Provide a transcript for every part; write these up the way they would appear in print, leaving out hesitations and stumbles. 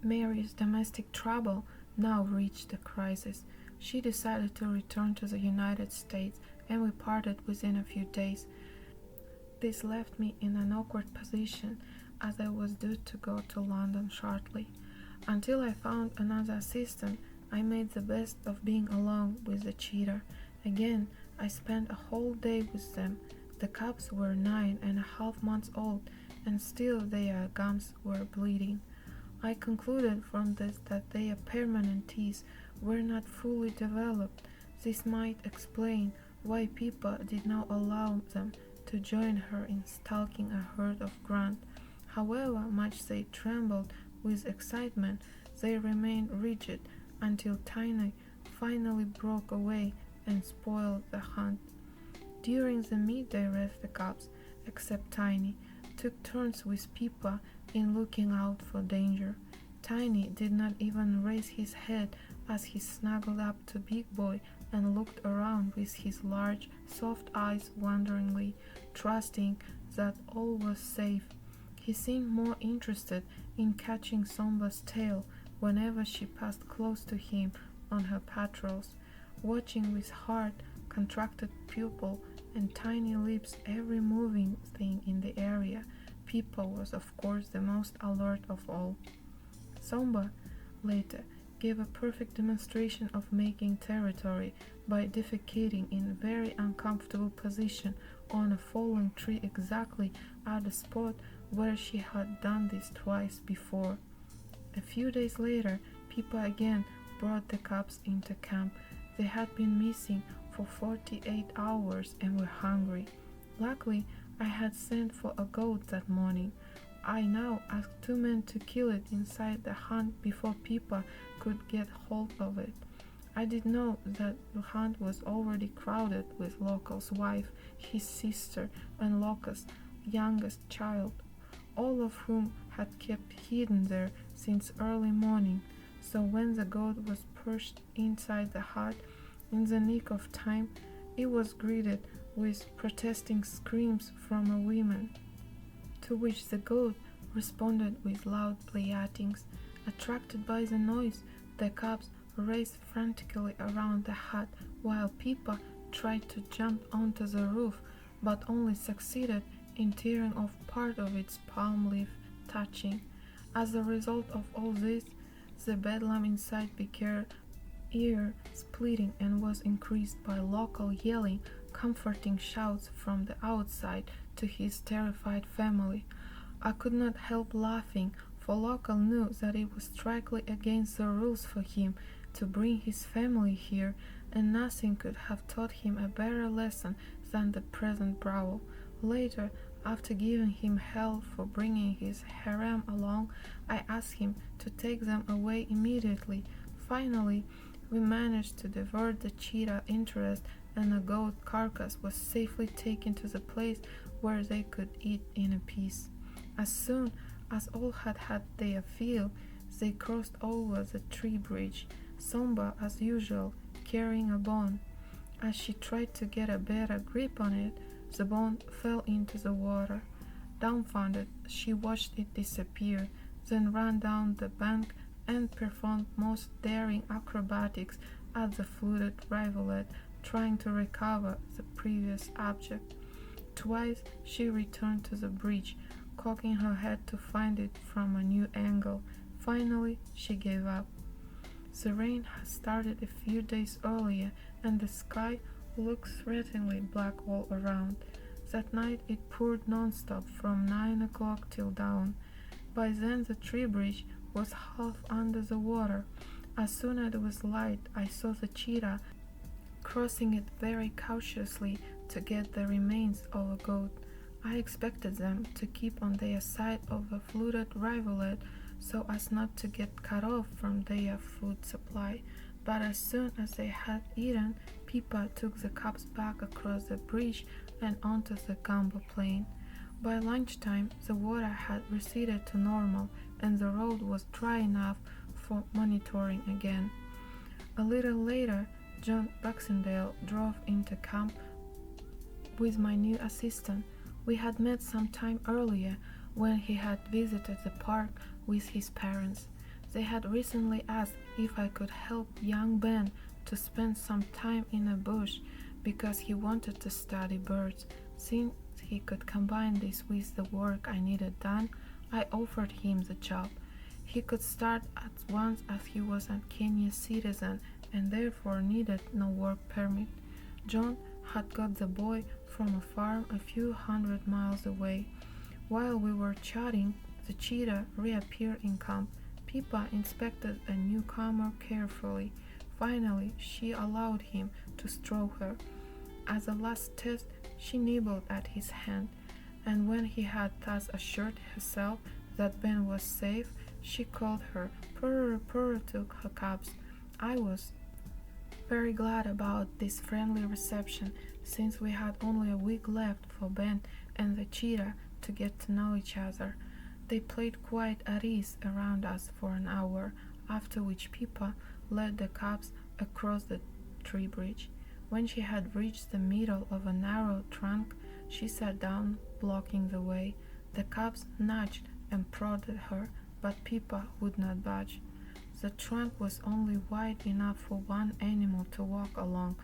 Mary's domestic trouble now reached a crisis. She decided to return to the United States, and we parted within a few days. This left me in an awkward position, as I was due to go to London shortly. Until I found another assistant, I made the best of being alone with the cheetah. Again, I spent a whole day with them. The cubs were 9.5 months old, and still their gums were bleeding. I concluded from this that their permanent teeth were not fully developed. This might explain why Pippa did not allow them to join her in stalking a herd of grunt. However much they trembled with excitement, they remained rigid until Tiny finally broke away and spoiled the hunt. During the midday rest, the cubs, except Tiny, took turns with Pippa in looking out for danger. Tiny did not even raise his head as he snuggled up to Big Boy and looked around with his large, soft eyes wonderingly, trusting that all was safe. He seemed more interested in catching Somba's tail whenever she passed close to him on her patrols, watching with hard, contracted pupil and tiny lips every moving thing in the area. Pippa was of course the most alert of all. Somba, later, gave a perfect demonstration of making territory by defecating in a very uncomfortable position on a fallen tree exactly at the spot where she had done this twice before. A few days later, Pippa again brought the cubs into camp. They had been missing for 48 hours and were hungry. Luckily, I had sent for a goat that morning. I now asked 2 men to kill it inside the hunt before Pippa could get hold of it. I did know that the hunt was already crowded with Local's wife, his sister, and Locust's youngest child, all of whom had kept hidden there since early morning. So when the goat was pushed inside the hut in the nick of time, it was greeted with protesting screams from the women, to which the goat responded with loud bleatings. Attracted by the noise, the cubs raced frantically around the hut, while Pippa tried to jump onto the roof, but only succeeded in tearing off part of its palm leaf touching. As a result of all this, the bedlam inside became ear-splitting and was increased by Local yelling comforting shouts from the outside to his terrified family. I could not help laughing, for Local knew that it was strictly against the rules for him to bring his family here, and nothing could have taught him a better lesson than the present brawl. Later, after giving him hell for bringing his harem along, I asked him to take them away immediately. Finally, we managed to divert the cheetah interest, and the goat carcass was safely taken to the place where they could eat in peace. As soon as all had had their fill, they crossed over the tree bridge, Somba, as usual, carrying a bone. As she tried to get a better grip on it, the bone fell into the water. Dumbfounded, she watched it disappear, then ran down the bank and performed most daring acrobatics at the flooded rivulet, trying to recover the previous object. Twice she returned to the bridge, cocking her head to find it from a new angle. Finally, she gave up. The rain had started a few days earlier, and the sky looked threateningly black all around. That night it poured non-stop from 9 o'clock till dawn. By then the tree bridge was half under the water. As soon as it was light, I saw the cheetah crossing it very cautiously to get the remains of a goat. I expected them to keep on their side of the flooded rivulet so as not to get cut off from their food supply, but as soon as they had eaten, Pippa took the cubs back across the bridge and onto the Gamba plain. By lunchtime, the water had receded to normal, and the road was dry enough for monitoring again. A little later, John Baxendale drove into camp with my new assistant. We had met some time earlier when he had visited the park with his parents. They had recently asked if I could help young Ben to spend some time in a bush because he wanted to study birds. Since he could combine this with the work I needed done, I offered him the job. He could start at once as he was a Kenyan citizen and therefore needed no work permit. John had got the boy from a farm a few hundred miles away. While we were chatting, the cheetah reappeared in camp. Pippa inspected a newcomer carefully. Finally, she allowed him to stroke her. As a last test, she nibbled at his hand, and when he had thus assured herself that Ben was safe, she called her purr purr to her cubs. I was very glad about this friendly reception, since we had only a week left for Ben and the cheetah to get to know each other. They played quite at ease around us for an hour, after which Pippa led the cubs across the tree bridge. When she had reached the middle of a narrow trunk, she sat down, blocking the way. The cubs nudged and prodded her, but Pippa would not budge. The trunk was only wide enough for one animal to walk along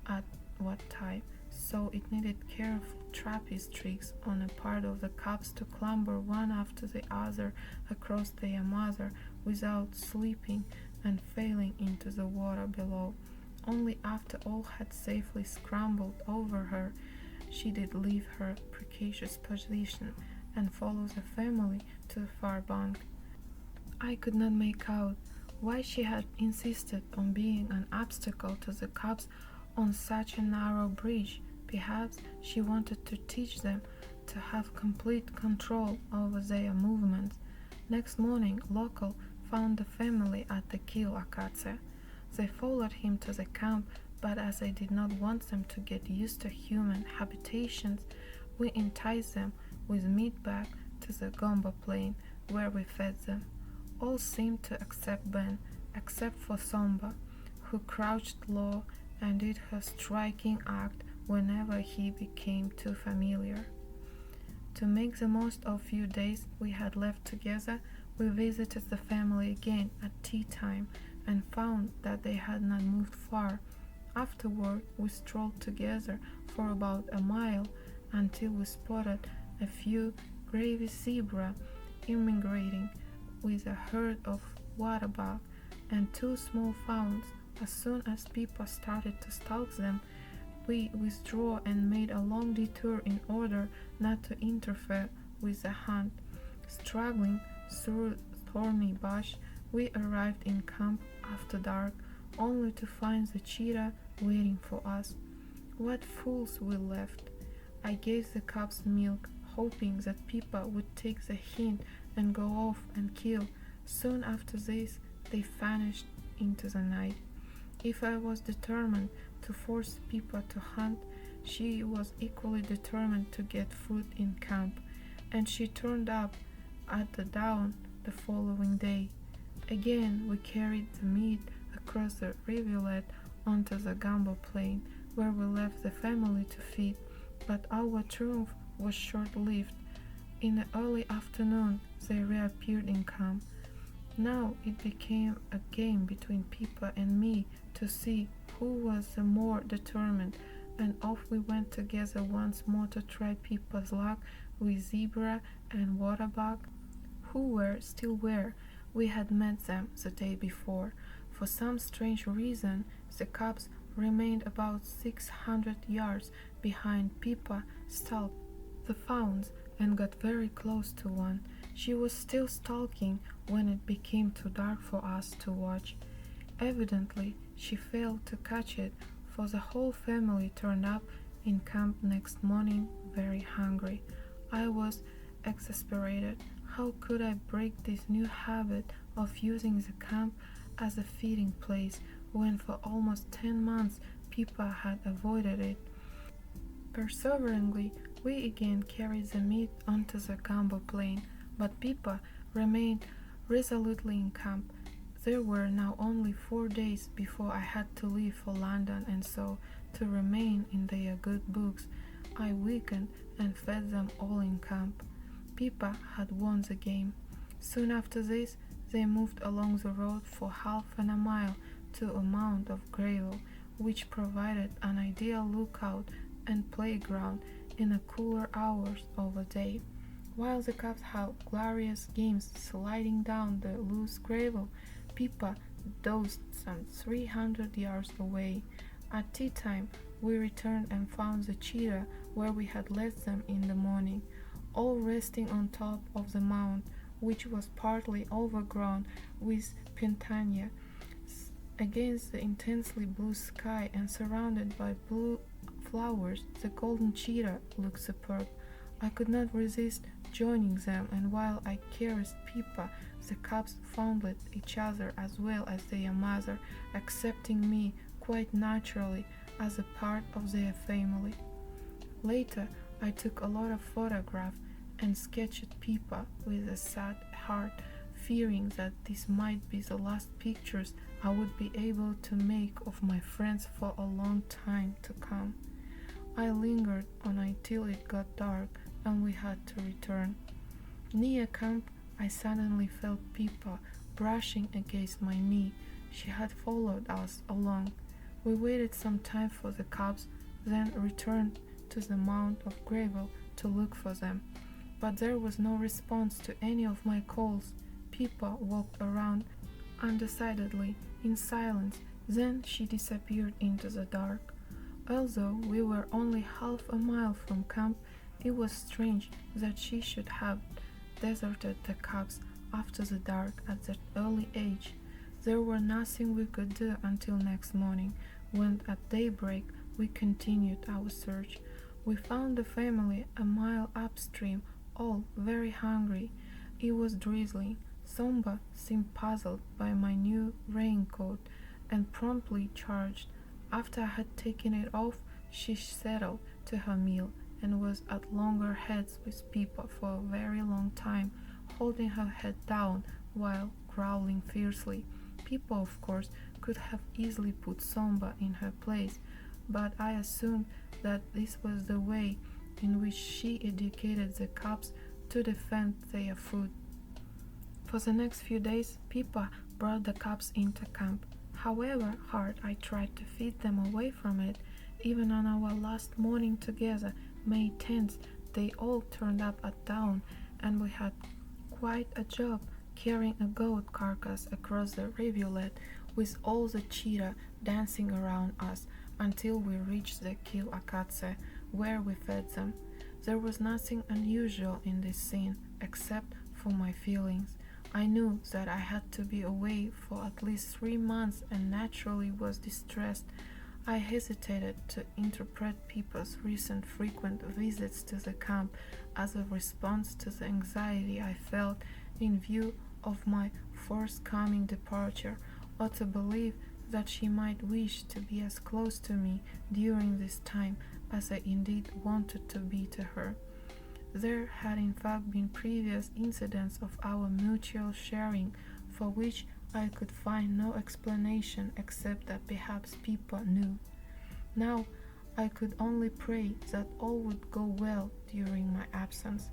at one time, so it needed careful trapeze tricks on the part of the cubs to clamber one after the other across their mother without slipping and falling into the water below. Only after all had safely scrambled over her, she did leave her precarious position and follow the family to the far bank. I could not make out why she had insisted on being an obstacle to the cubs on such a narrow bridge. Perhaps she wanted to teach them to have complete control over their movements. Next morning, Local found the family at the Kill Acacia. They followed him to the camp, but as I did not want them to get used to human habitations, we enticed them with meat back to the Gomba plain, where we fed them. All seemed to accept Ben, except for Somba, who crouched low and did her striking act whenever he became too familiar. To make the most of a few days we had left together, we visited the family again at tea time and found that they had not moved far. Afterward, we strolled together for about a mile until we spotted a few gravy zebra immigrating with a herd of waterbuck and two small fawns. As soon as Pippa started to stalk them, we withdrew and made a long detour in order not to interfere with the hunt. Struggling through thorny bush, we arrived in camp after dark, only to find the cheetah waiting for us. What fools we left! I gave the cubs milk, hoping that Pippa would take the hint and go off and kill. Soon after this, they vanished into the night. If I was determined to force Pippa to hunt, she was equally determined to get food in camp, and she turned up at the dawn the following day. Again, we carried the meat across the rivulet onto the Gamba plain, where we left the family to feed, but our triumph was short-lived. In the early afternoon, they reappeared in camp. Now it became a game between Pippa and me to see who was the more determined, and off we went together once more to try Pippa's luck with zebra and waterbuck, who were still where we had met them the day before. For some strange reason, the cubs remained about 600 yards behind. Pippa stalked the fawns and got very close to one. She was still stalking when it became too dark for us to watch. Evidently, she failed to catch it, for the whole family turned up in camp next morning very hungry. I was exasperated. How could I break this new habit of using the camp as a feeding place when for almost 10 months Pippa had avoided it? Perseveringly, we again carried the meat onto the Gamba plain, but Pippa remained resolutely in camp. There were now only 4 days before I had to leave for London, and so, to remain in their good books, I weakened and fed them all in camp. Pippa had won the game. Soon after this, They moved along the road for half a mile to a mound of gravel, which provided an ideal lookout and playground in the cooler hours of the day. While the cubs had glorious games sliding down the loose gravel, Pippa dozed some 300 yards away. At tea time, we returned and found the cheetah where we had left them in the morning, all resting on top of the mound, which was partly overgrown with pintania. Against the intensely blue sky and surrounded by blue flowers, the golden cheetah looked superb. I could not resist joining them, and while I caressed Pippa, the cubs fondled each other as well as their mother, accepting me quite naturally as a part of their family. Later, I took a lot of photographs and sketched Pippa with a sad heart, fearing that these might be the last pictures I would be able to make of my friends for a long time to come. I lingered on until it got dark and we had to return. Near camp, I suddenly felt Pippa brushing against my knee. She had followed us along. We waited some time for the cubs, then returned to the mound of gravel to look for them. But there was no response to any of my calls. Pippa walked around undecidedly, in silence, then she disappeared into the dark. Although we were only half a mile from camp, it was strange that she should have deserted the cubs after the dark at that early age. There was nothing we could do until next morning, when at daybreak we continued our search. We found the family a mile upstream, all very hungry. It was drizzling. Somba seemed puzzled by my new raincoat and promptly charged. After I had taken it off, she settled to her meal and was at loggerheads with Pippa for a very long time, holding her head down while growling fiercely. Pippa, of course, could have easily put Somba in her place, but I assumed that this was the way in which she educated the cubs to defend their food. For the next few days, Pippa brought the cubs into camp. However hard I tried to feed them away from it, even on our last morning together, May 10th, they all turned up at dawn, and we had quite a job carrying a goat carcass across the rivulet with all the cheetah dancing around us until we reached the Kil-Akatse, where we fed them. There was nothing unusual in this scene, except for my feelings. I knew that I had to be away for at least 3 months and naturally was distressed. I hesitated to interpret Pippa's recent frequent visits to the camp as a response to the anxiety I felt in view of my forthcoming departure, or to believe that she might wish to be as close to me during this time as I indeed wanted to be to her. There had in fact been previous incidents of our mutual sharing for which I could find no explanation except that perhaps Pippa knew. Now I could only pray that all would go well during my absence.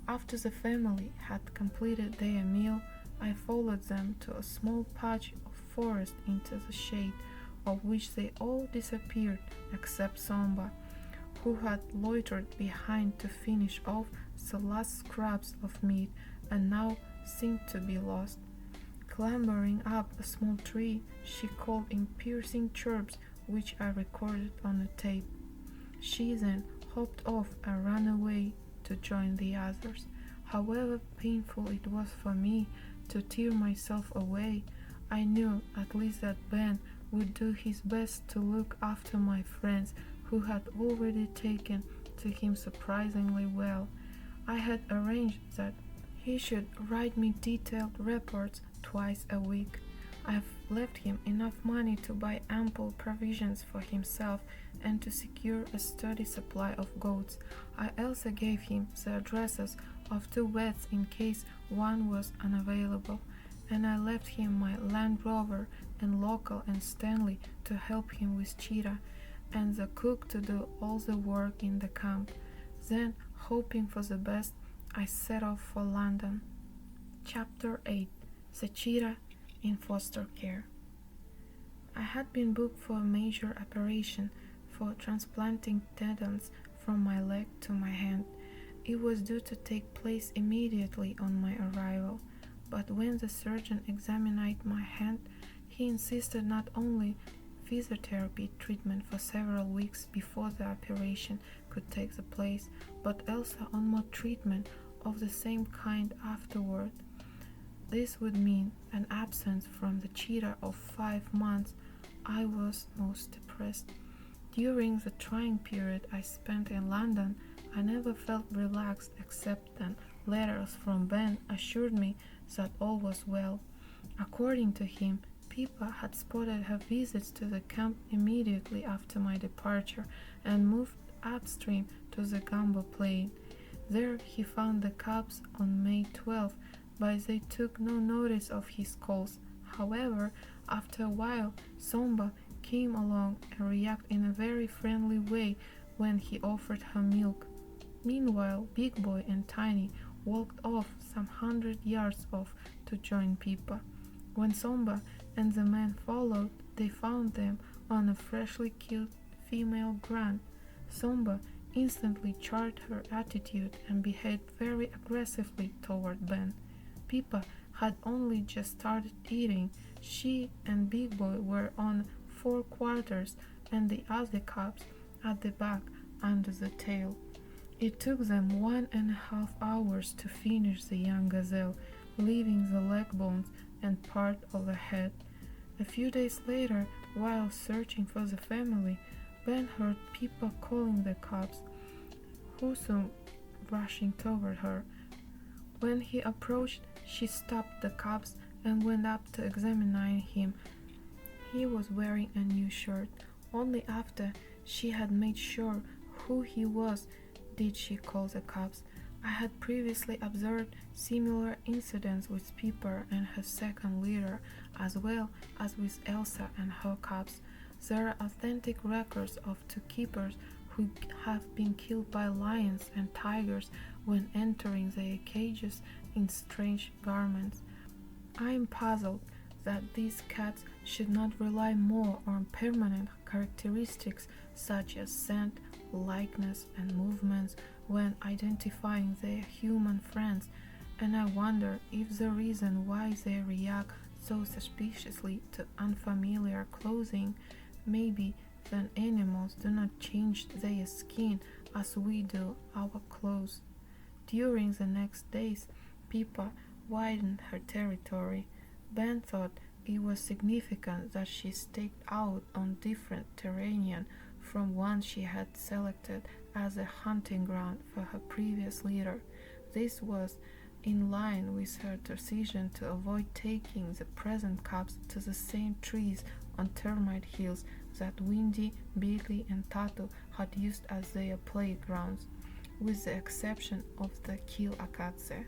After the family had completed their meal, I followed them to a small patch of forest into the shade, of which they all disappeared except Somba, who had loitered behind to finish off the last scraps of meat and now seemed to be lost. Clambering up a small tree, she called in piercing chirps which I recorded on a tape. She then hopped off and ran away to join the others. However painful it was for me to tear myself away, I knew at least that Ben would do his best to look after my friends, who had already taken to him surprisingly well. I had arranged that he should write me detailed reports twice a week. I have left him enough money to buy ample provisions for himself and to secure a steady supply of goats. I also gave him the addresses of 2 vets in case one was unavailable, and I left him my Land Rover and Local and Stanley to help him with Cheetah, and the cook to do all the work in the camp. Then, hoping for the best, I set off for London. Chapter 8. The cheetah in foster care. I had been booked for a major operation for transplanting tendons from my leg to my hand. It was due to take place immediately on my arrival, but when the surgeon examined my hand, he insisted not only physiotherapy treatment for several weeks before the operation could take place, but also on more treatment of the same kind afterward. This would mean an absence from the cheetah of 5 months. I was most depressed. During the trying period I spent in London, I never felt relaxed except that letters from Ben assured me that all was well. According to him, Pippa had spotted her visits to the camp immediately after my departure and moved upstream to the Gamba Plain. There he found the cubs on May 12th, but they took no notice of his calls. However, after a while, Somba came along and reacted in a very friendly way when he offered her milk. Meanwhile, Big Boy and Tiny walked off some 100 yards off to join Pippa. When Somba and the man followed, they found them on a freshly killed female grunt. Somba instantly changed her attitude and behaved very aggressively toward Ben. Pippa had only just started eating. She and Big Boy were on 4 quarters and the other cubs at the back under the tail. It took them 1.5 hours to finish the young gazelle, leaving the leg bones and part of the head. A few days later, while searching for the family, Ben heard Pippa calling the cubs, who soon rushing toward her. When he approached, she stopped the cubs and went up to examine him. He was wearing a new shirt. Only after she had made sure who he was did she call the cubs. I had previously observed similar incidents with Pippa and her second leader, as well as with Elsa and her cubs. There are authentic records of 2 keepers who have been killed by lions and tigers when entering their cages in strange garments. I am puzzled that these cats should not rely more on permanent characteristics such as scent, likeness, and movements when identifying their human friends, and I wonder if the reason why they react so suspiciously to unfamiliar clothing may be that animals do not change their skin as we do our clothes. During the next days, Pippa widened her territory. Ben thought it was significant that she staked out on different terrain from one she had selected as a hunting ground for her previous leader. This was in line with her decision to avoid taking the present cubs to the same trees on termite hills that Windy, Billy, and Tatu had used as their playgrounds, with the exception of the Kill Akatse.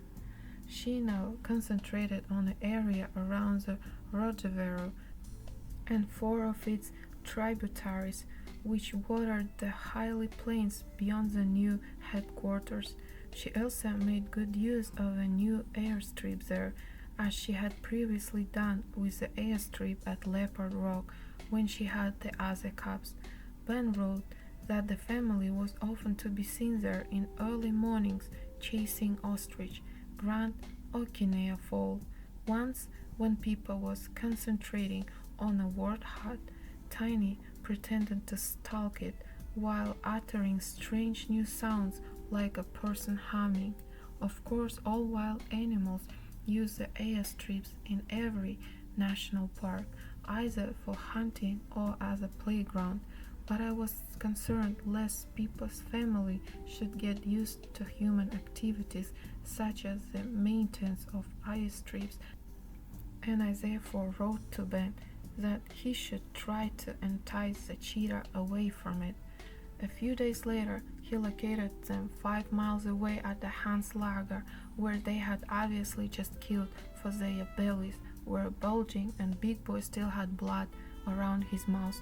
She now concentrated on the area around the Rojavero and 4 of its tributaries, which watered the hilly plains beyond the new headquarters. She also made good use of a new airstrip there, as she had previously done with the airstrip at Leopard Rock when she had the other cubs. Ben wrote that the family was often to be seen there in early mornings chasing ostrich, Grant or Kinea Fall. Once, when Pippa was concentrating on a warthog, Tiny pretended to stalk it while uttering strange new sounds like a person humming. Of course, all wild animals use the airstrips in every national park, either for hunting or as a playground, but I was concerned lest Pippa's family should get used to human activities such as the maintenance of airstrips, and I therefore wrote to Ben that he should try to entice the cheetah away from it. A few days later, he located them 5 miles away at the Hans Lager, where they had obviously just killed, for their bellies were bulging and Big Boy still had blood around his mouth.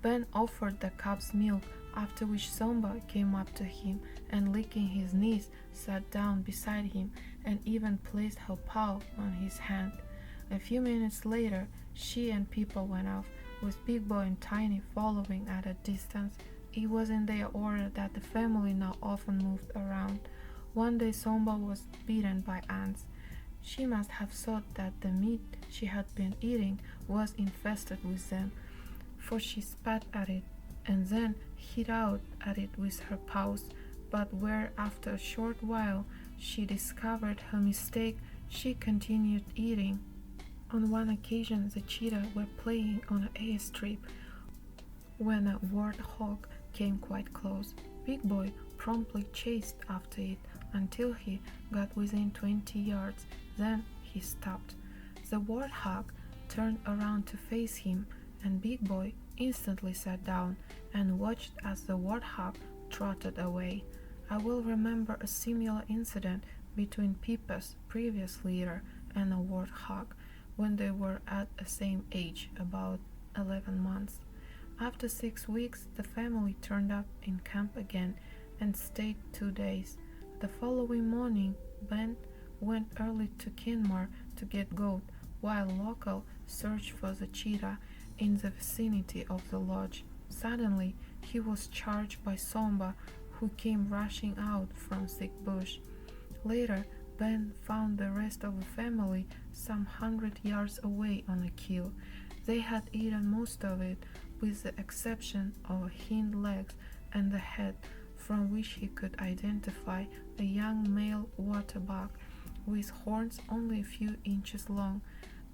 Ben offered the cubs milk, after which Somba came up to him and, licking his knees, sat down beside him and even placed her paw on his hand. A few minutes later, she and Pippa went off, with Big Boy and Tiny following at a distance. It was in their order that the family now often moved around. One day Somba was bitten by ants. She must have thought that the meat she had been eating was infested with them, for she spat at it and then hit out at it with her paws. But where after a short while she discovered her mistake, she continued eating. On one occasion, the cheetah were playing on an airstrip when a warthog came quite close. Big Boy promptly chased after it until he got within 20 yards. Then he stopped. The warthog turned around to face him, and Big Boy instantly sat down and watched as the warthog trotted away. I will remember a similar incident between Pippa's previous leader and a warthog when they were at the same age, about 11 months. After 6 weeks, the family turned up in camp again and stayed 2 days. The following morning, Ben went early to Kinmar to get goat, while local searched for the cheetah in the vicinity of the lodge. Suddenly, he was charged by Somba, who came rushing out from thick bush. Later, Ben found the rest of the family some 100 yards away on a kill. They had eaten most of it, with the exception of hind legs and the head, from which he could identify a young male waterbuck with horns only a few inches long.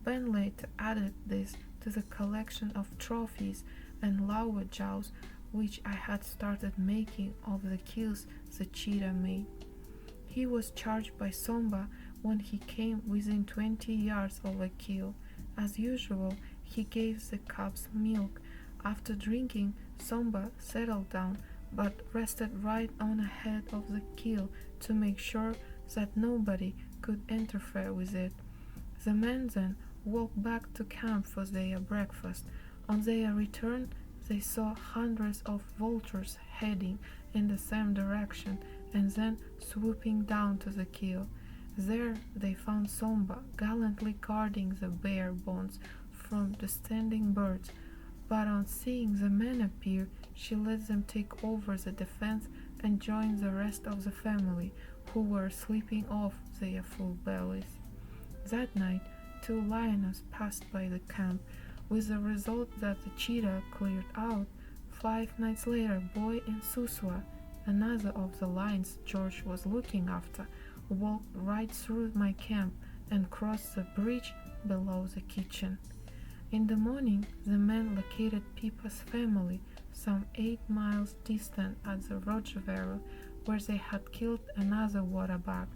Ben later added this to the collection of trophies and lower jaws which I had started making of the kills the cheetah made. He was charged by Somba when he came within 20 yards of a kill. As usual, he gave the cubs milk. After drinking, Somba settled down, but rested right on ahead of the kill to make sure that nobody could interfere with it. The men then walked back to camp for their breakfast. On their return, they saw hundreds of vultures heading in the same direction and then swooping down to the kill. There they found Somba gallantly guarding the bare bones from the standing birds, but on seeing the men appear, she let them take over the defense and join the rest of the family, who were sleeping off their full bellies. That night, 2 lioness passed by the camp, with the result that the cheetah cleared out. 5 nights later, Boy and Suswa, another of the lions George was looking after, walked right through my camp and crossed the bridge below the kitchen. In the morning, the men located Pippa's family some 8 miles distant at the Roggevero, where they had killed another waterbuck,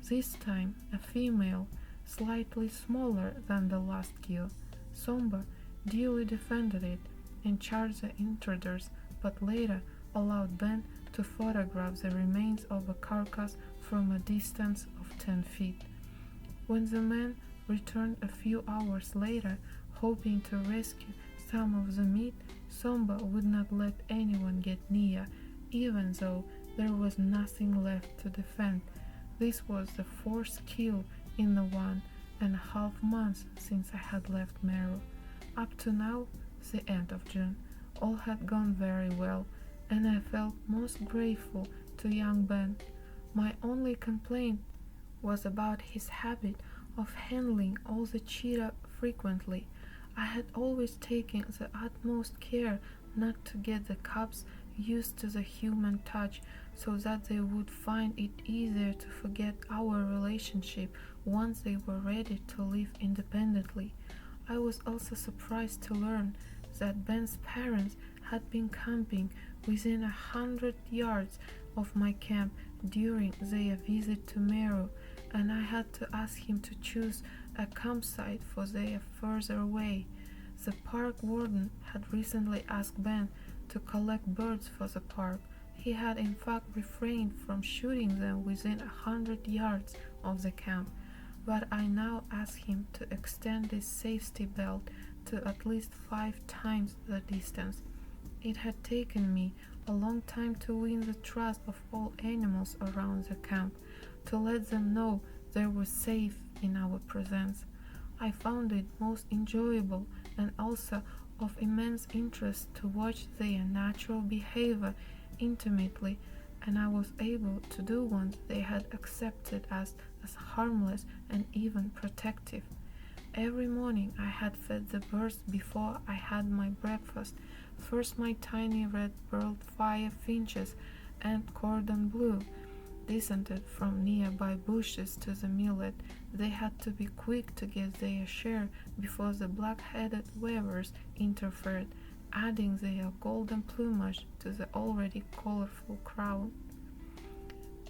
this time a female, slightly smaller than the last kill. Somba duly defended it and charged the intruders, but later allowed Ben to photograph the remains of a carcass from a distance of 10 feet. When the men returned a few hours later, hoping to rescue some of the meat, Somba would not let anyone get near, even though there was nothing left to defend. This was the 4th kill in the 1.5 months since I had left Meru. Up to now, the end of June, all had gone very well, and I felt most grateful to young Ben. My only complaint was about his habit of handling all the cheetah frequently. I had always taken the utmost care not to get the cubs used to the human touch, so that they would find it easier to forget our relationship once they were ready to live independently. I was also surprised to learn that Ben's parents had been camping within 100 yards of my camp during their visit to Meru, and I had to ask him to choose a campsite for their further away. The park warden had recently asked Ben to collect birds for the park. He had in fact refrained from shooting them within 100 yards of the camp, but I now asked him to extend this safety belt to at least 5 times the distance. It had taken me a long time to win the trust of all animals around the camp, to let them know they were safe in our presence. I found it most enjoyable and also of immense interest to watch their natural behavior intimately, and I was able to do ones they had accepted as harmless and even protective. Every morning I had fed the birds before I had my breakfast. First my tiny red-billed firefinches and cordon bleu descended from nearby bushes to the millet. They had to be quick to get their share before the black-headed weavers interfered, adding their golden plumage to the already colorful crowd.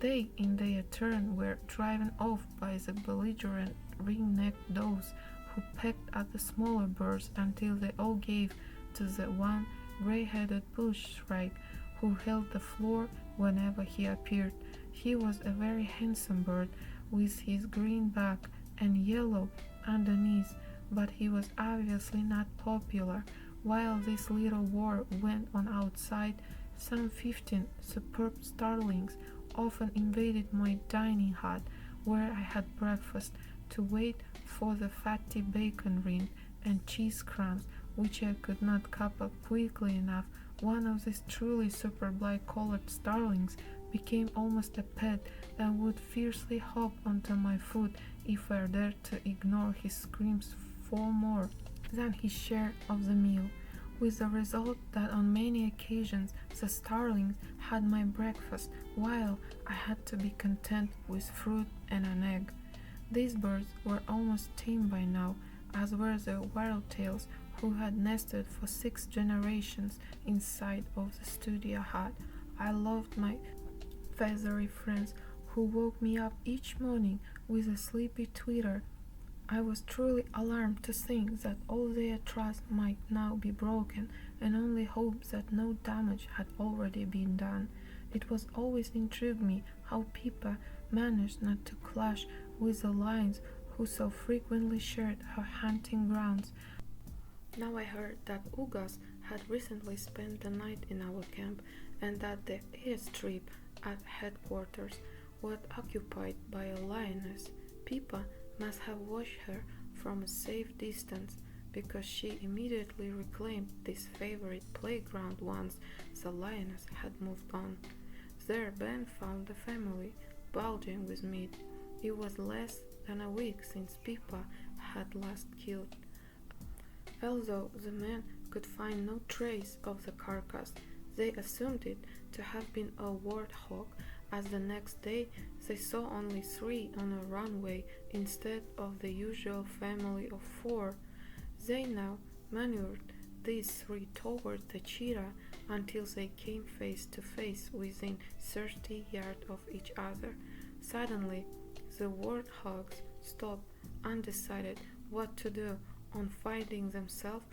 They, in their turn, were driven off by the belligerent ring-necked doves, who pecked at the smaller birds until they all gave to the one gray-headed bush-shrike who held the floor whenever he appeared. He was a very handsome bird, with his green back and yellow underneath, but he was obviously not popular. While this little war went on outside, some 15 superb starlings often invaded my dining hut, where I had breakfast, to wait for the fatty bacon rind and cheese crumbs, which I could not cup up quickly enough. One of these truly superb light-colored starlings became almost a pet and would fiercely hop onto my foot if I dared to ignore his screams for more than his share of the meal, with the result that on many occasions the starlings had my breakfast while I had to be content with fruit and an egg. These birds were almost tame by now, as were the whitetails, who had nested for 6 generations inside of the studio hut. I loved my feathery friends, who woke me up each morning with a sleepy twitter. I was truly alarmed to think that all their trust might now be broken, and only hoped that no damage had already been done. It was always intrigued me how Pippa managed not to clash with the lions who so frequently shared her hunting grounds. Now I heard that Ugas had recently spent the night in our camp, and that the airstrip at headquarters was occupied by a lioness. Pippa must have watched her from a safe distance, because she immediately reclaimed this favorite playground once the lioness had moved on. There Ben found the family, bulging with meat. It was less than a week since Pippa had last killed. Although the men could find no trace of the carcass, they assumed it to have been a warthog, as the next day they saw only 3 on a runway instead of the usual family of 4. They now maneuvered these 3 toward the cheetah until they came face to face within 30 yards of each other. Suddenly, the warthogs stopped, undecided what to do, on finding themselves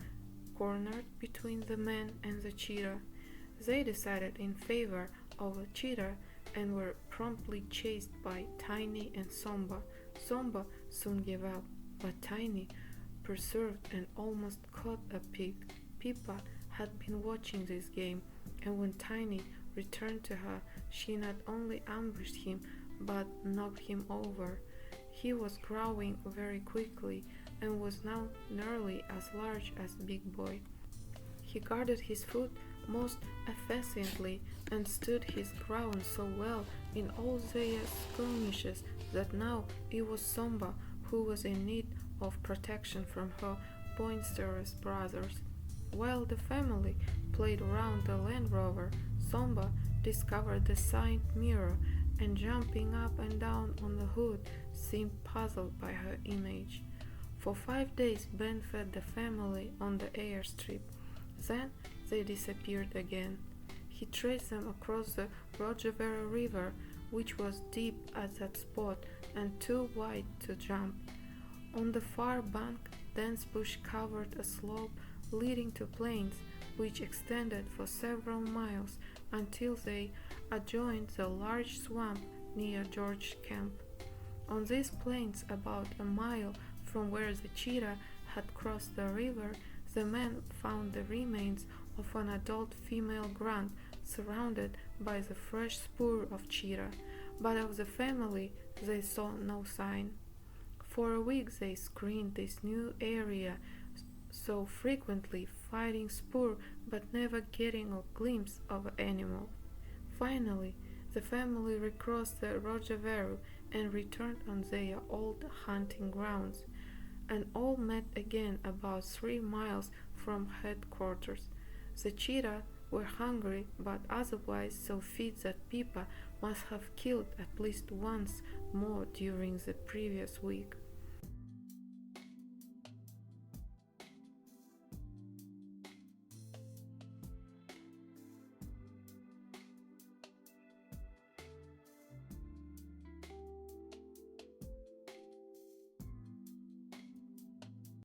cornered between the men and the cheetah. They decided in favor of a cheetah and were promptly chased by Tiny and Somba. Somba soon gave up, but Tiny persevered and almost caught a pig. Pippa had been watching this game, and when Tiny returned to her, she not only ambushed him, but knocked him over. He was growing very quickly, and was now nearly as large as Big Boy. He guarded his food most efficiently, and stood his ground so well in all their skirmishes that now it was Somba who was in need of protection from her boisterous brothers. While the family played around the Land Rover, Somba discovered the side mirror, and jumping up and down on the hood, seemed puzzled by her image. For 5 days Ben fed the family on the airstrip. Then they disappeared again. He traced them across the Rojavera River, which was deep at that spot and too wide to jump. On the far bank, dense bush covered a slope leading to plains, which extended for several miles until they adjoined the large swamp near George Camp. On these plains, about a mile from where the cheetah had crossed the river, the men found the remains of an adult female grunt surrounded by the fresh spoor of cheetah, but of the family they saw no sign. For a week they screened this new area so frequently, fighting spur but never getting a glimpse of an animal. Finally, the family recrossed the Rojaveru and returned on their old hunting grounds, and all met again about 3 miles from headquarters. The cheetah were hungry but otherwise so fit that Pippa must have killed at least once more during the previous week.